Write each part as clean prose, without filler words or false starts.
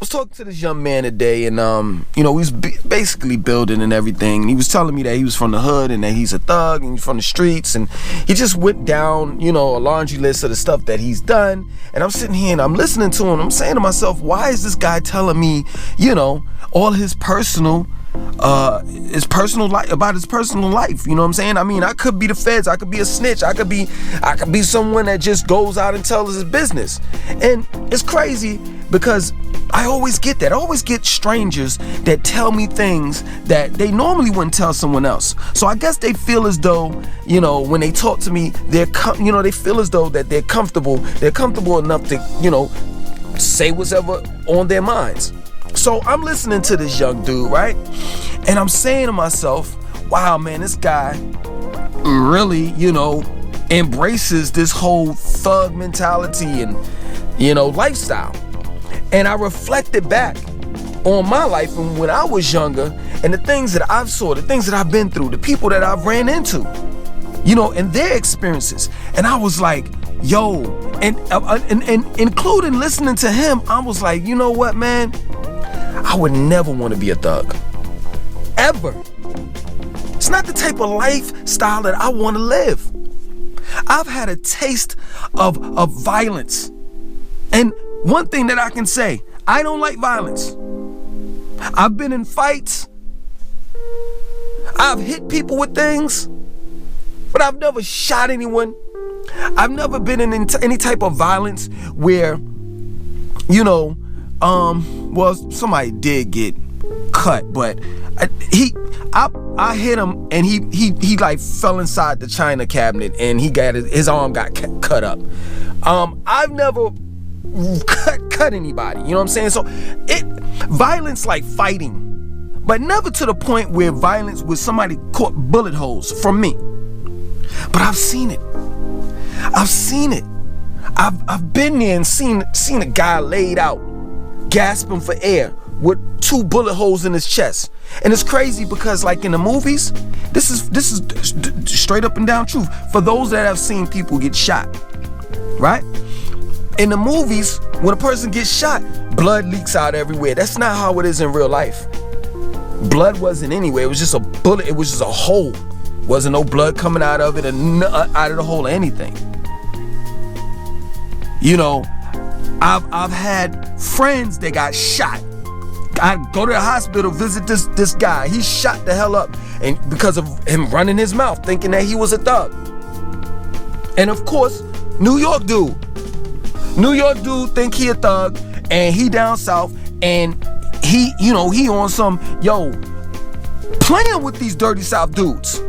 was talking to this young man today, and we was basically building and everything. And he was telling me that he was from the hood and that he's a thug and he's from the streets, and he just went down, a laundry list of the stuff that he's done. And I'm sitting here and I'm listening to him. I'm saying to myself, why is this guy telling me, all his personal life, about his personal life? You know what I'm saying? I mean, I could be the feds, I could be a snitch, I could be someone that just goes out and tells his business. And it's crazy because I always get that. I always get strangers that tell me things that they normally wouldn't tell someone else. So I guess they feel as though, when they talk to me, they feel as though that they're comfortable enough to, say whatever on their minds. So I'm listening to this young dude, right? And I'm saying to myself, wow, man, this guy really, embraces this whole thug mentality and, lifestyle. And I reflected back on my life and when I was younger and the things that I've saw, the things that I've been through, the people that I've ran into, and their experiences. And I was like, yo, and including listening to him, I was like, you know what, man? I would never want to be a thug. Ever. It's not the type of lifestyle that I want to live. I've had a taste of violence. And one thing that I can say, I don't like violence. I've been in fights. I've hit people with things, but I've never shot anyone. I've never been in any type of violence where, somebody did get cut, but I hit him and he like fell inside the china cabinet and he got his arm got cut up. I've never cut anybody, you know what I'm saying? So violence like fighting, but never to the point where violence with somebody caught bullet holes from me. But I've seen it. I've been there and seen a guy laid out, gasping for air with 2 bullet holes in his chest. And it's crazy because like in the movies, this is straight up and down truth. For those that have seen people get shot, right? In the movies, when a person gets shot, blood leaks out everywhere. That's not how it is in real life. Blood wasn't anywhere. It was just a bullet. It was just a hole. Wasn't no blood coming out of it or out of the hole or anything. I've had friends that got shot. I go to the hospital, visit this guy. He shot the hell up, and because of him running his mouth, thinking that he was a thug. And of course, New York dude think he a thug, and he down south, and he on some playing with these dirty South dudes,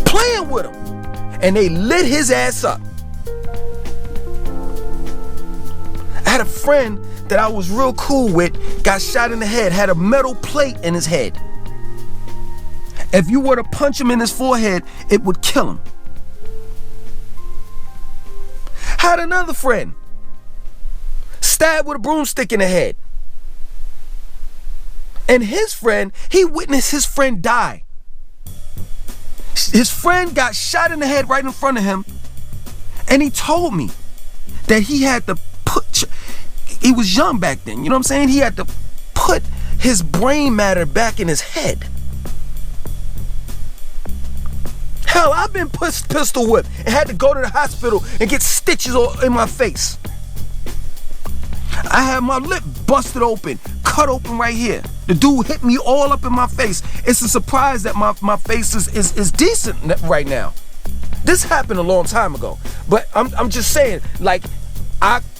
playing with them, and they lit his ass up. I had a friend that I was real cool with, got shot in the head, had a metal plate in his head. If you were to punch him in his forehead, it would kill him. Had another friend stabbed with a broomstick in the head. And his friend, he witnessed his friend die. His friend got shot in the head right in front of him, and he told me that he had to he was young back then, you know what I'm saying? He had to put his brain matter back in his head. Hell, I've been pistol whipped and had to go to the hospital and get stitches in my face. I had my lip busted open, cut open right here. The dude hit me all up in my face. It's a surprise that my face is decent right now. This happened a long time ago, but I'm just saying, like,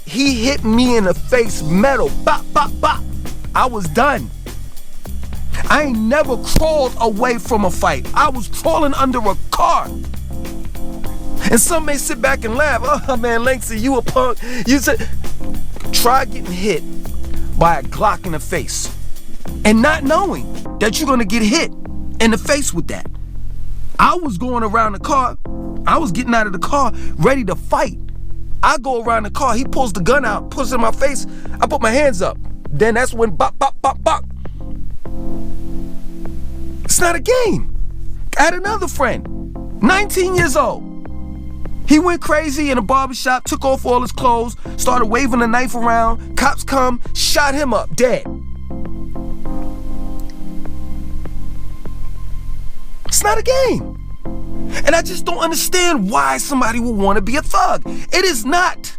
he hit me in the face, metal, bop, bop, bop. I was done. I ain't never crawled away from a fight. I was crawling under a car. And some may sit back and laugh. Oh man, Langston, you a punk. You said, try getting hit by a Glock in the face and not knowing that you're gonna get hit in the face with that. I was going around the car. I was getting out of the car ready to fight. I go around the car, he pulls the gun out, puts it in my face, I put my hands up. Then that's when bop, bop, bop, bop. It's not a game. I had another friend, 19 years old. He went crazy in a barbershop, took off all his clothes, started waving a knife around. Cops come, shot him up, dead. It's not a game. And I just don't understand why somebody would want to be a thug. It is not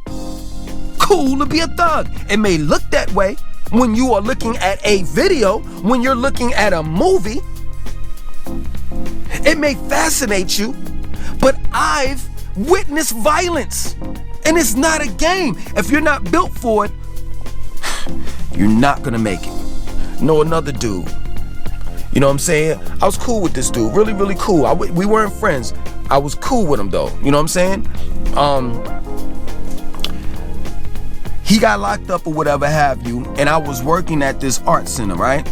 cool to be a thug. It may look that way when you are looking at a video, when you're looking at a movie. It may fascinate you, but I've witnessed violence, and it's not a game. If you're not built for it, you're not gonna make it. Know another dude. You know what I'm saying? I was cool with this dude, really, really cool. We weren't friends. I was cool with him though. You know what I'm saying? He got locked up or whatever have you, and I was working at this art center, right?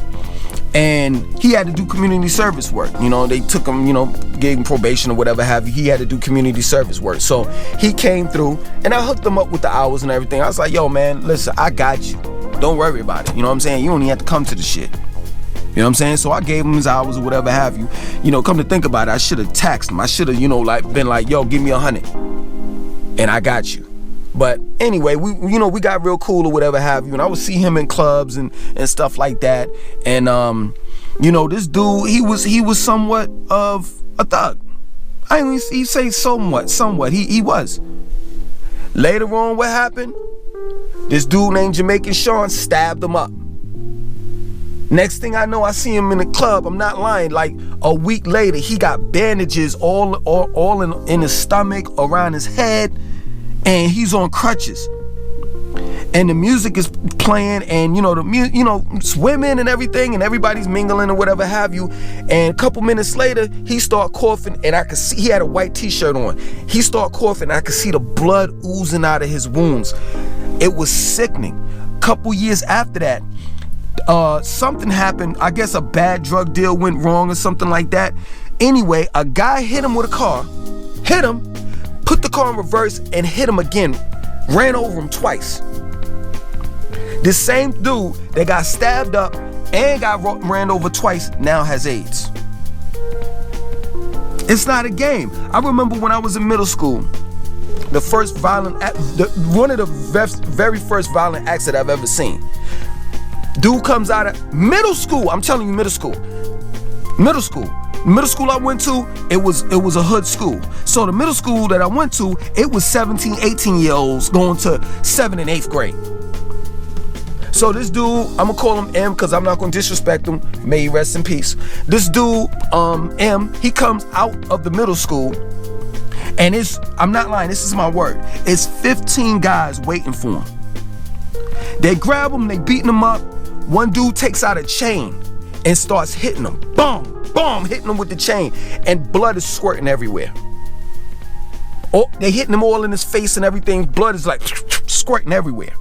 And he had to do community service work. You know, they took him, you know, gave him probation or whatever have you. He had to do community service work. So he came through, and I hooked him up with the hours and everything. I was like, yo, man, listen, I got you. Don't worry about it. You know what I'm saying? You don't even have to come to the shit. You know what I'm saying? So I gave him his hours or whatever have you. You know, come to think about it, I should have taxed him. I should have, you know, like been like, yo, give me 100 and I got you. But anyway, we got real cool or whatever have you. And I would see him in clubs and stuff like that. And you know, this dude, he was somewhat of a thug. I mean, he say somewhat. He was. Later on, what happened? This dude named Jamaican Sean stabbed him up. Next thing I know, I see him in the club. I'm not lying. Like a week later, he got bandages all in his stomach, around his head, and he's on crutches. And the music is playing, and it's women and everything, and everybody's mingling or whatever have you. And a couple minutes later, he started coughing, and I could see he had a white t-shirt on. He started coughing, and I could see the blood oozing out of his wounds. It was sickening. Couple years after that, something happened. I guess a bad drug deal went wrong or something like that. Anyway, a guy hit him with a car, hit him, put the car in reverse and hit him again, ran over him twice. This same dude that got stabbed up and got ran over twice now has AIDS. It's not a game. I remember when I was in middle school, the first violent act, one of the very first violent acts that I've ever seen. Dude comes out of middle school. I'm telling you, middle school. Middle school I went to, it was a hood school. So the middle school that I went to, it was 17, 18-year-olds going to 7th and 8th grade. So this dude, I'm gonna call him M because I'm not gonna disrespect him. May he rest in peace. This dude, M, he comes out of the middle school, and I'm not lying, this is my word. It's 15 guys waiting for him. They grab him, they beating him up. One dude takes out a chain and starts hitting him. Boom, boom, hitting him with the chain. And blood is squirting everywhere. Oh, they hitting him all in his face and everything. Blood is like squirting everywhere.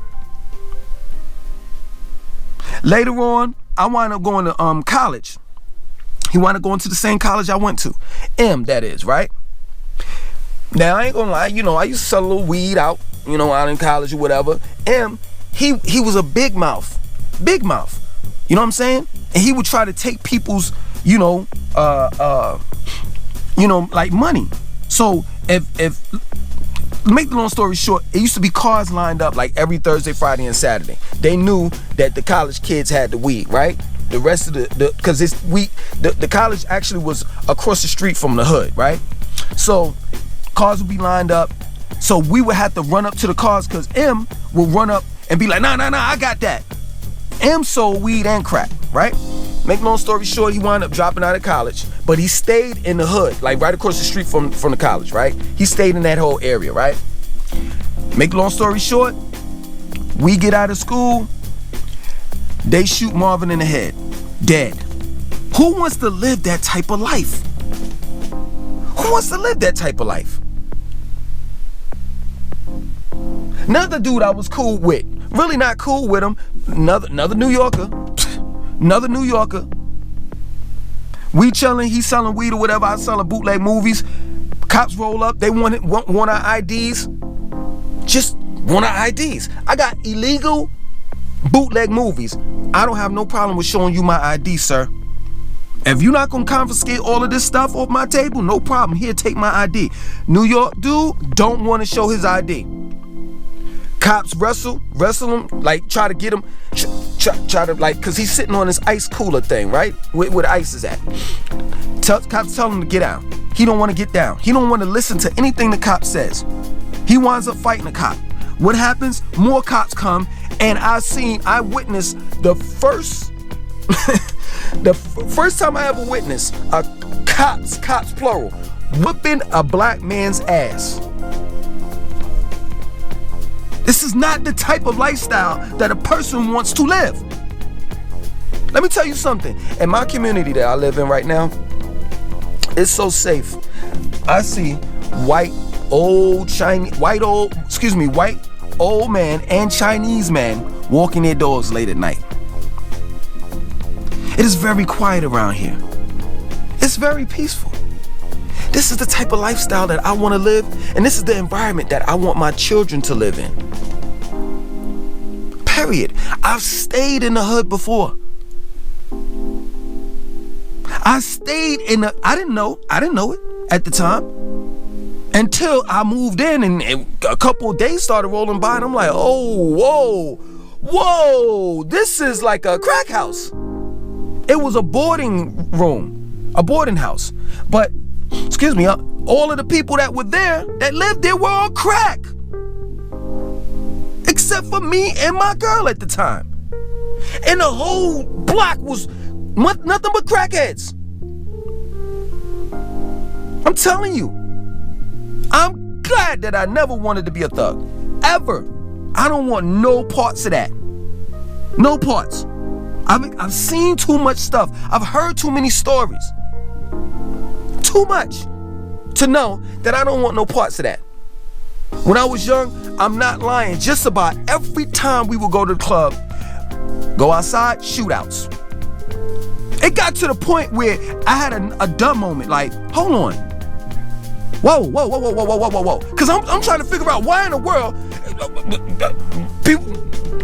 Later on, I wound up going to college. He wound up going to the same college I went to. M, that is, right? Now, I ain't gonna lie, I used to sell a little weed out, out in college or whatever. M, he was a big mouth. Big mouth. You know what I'm saying? And he would try to take people's, like money. So if make the long story short, it used to be cars lined up like every Thursday, Friday, and Saturday. They knew that the college kids had the weed, right? The rest of because the college actually was across the street from the hood, right? So cars would be lined up. So we would have to run up to the cars because M would run up and be like, nah, I got that. M sold weed and crack, right? Make long story short, he wound up dropping out of college, but he stayed in the hood, like right across the street from the college, right? He stayed in that whole area, right? Make long story short, we get out of school, they shoot Marvin in the head, dead. Who wants to live that type of life? Who wants to live that type of life? Another dude I was cool with, really not cool with him, another New Yorker, we chilling, he's selling weed or whatever, I selling bootleg movies. Cops roll up, they want our IDs. Just want our IDs. I got illegal bootleg movies. I don't have no problem with showing you my ID, sir. If you're not gonna confiscate all of this stuff off my table, no problem. Here, take my ID. New York dude don't want to show his ID. Cops wrestle him, like try to get him, try to like, cause he's sitting on this ice cooler thing, right? Where the ice is at. Cops tell him to get down. He don't want to get down. He don't want to listen to anything the cop says. He winds up fighting the cop. What happens? More cops come, and I witnessed the first, the first time I ever witnessed a cops plural, whooping a black man's ass. This is not the type of lifestyle that a person wants to live. Let me tell you something. In my community that I live in right now, it's so safe. I see white old man and Chinese man walking their dogs late at night. It is very quiet around here. It's very peaceful. This is the type of lifestyle that I want to live, and this is the environment that I want my children to live in. Period. I've stayed in the hood before. I stayed in the, I didn't know it at the time until I moved in, and a couple of days started rolling by, and I'm like, oh, whoa, this is like a crack house. It was a boarding room, a boarding house. But, excuse me, all of the people that were there, that lived there, were on crack. Except for me and my girl at the time. And the whole block was nothing but crackheads. I'm telling you, I'm glad that I never wanted to be a thug. Ever. I don't want no parts of that. No parts. I've seen too much stuff. I've heard too many stories. Too much to know that I don't want no parts of that. When I was young, I'm not lying, just about every time we would go to the club, go outside, shootouts. It got to the point where I had a dumb moment, like, hold on. Whoa. Because I'm trying to figure out why in the world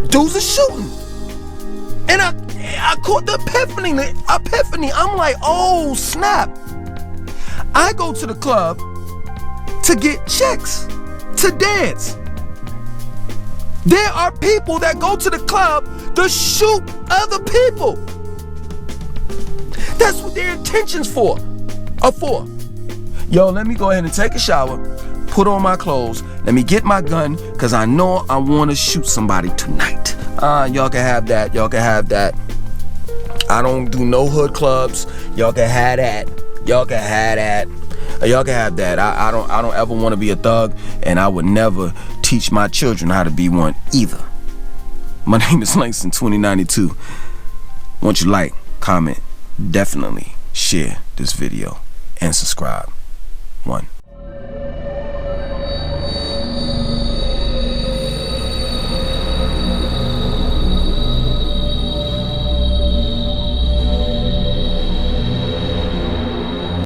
dudes are shooting. And I caught the epiphany. I'm like, oh, snap. I go to the club to get chicks, to dance. There are people that go to the club to shoot other people. That's what their intentions are for. Yo, let me go ahead and take a shower, put on my clothes, let me get my gun, because I know I want to shoot somebody tonight. Y'all can have that. Y'all can have that. I don't do no hood clubs. Y'all can have that. Y'all can have that. Y'all can have that. I don't ever want to be a thug, and I would never teach my children how to be one either. My name is Langston 2092. Want you like, comment, definitely share this video and subscribe. 1.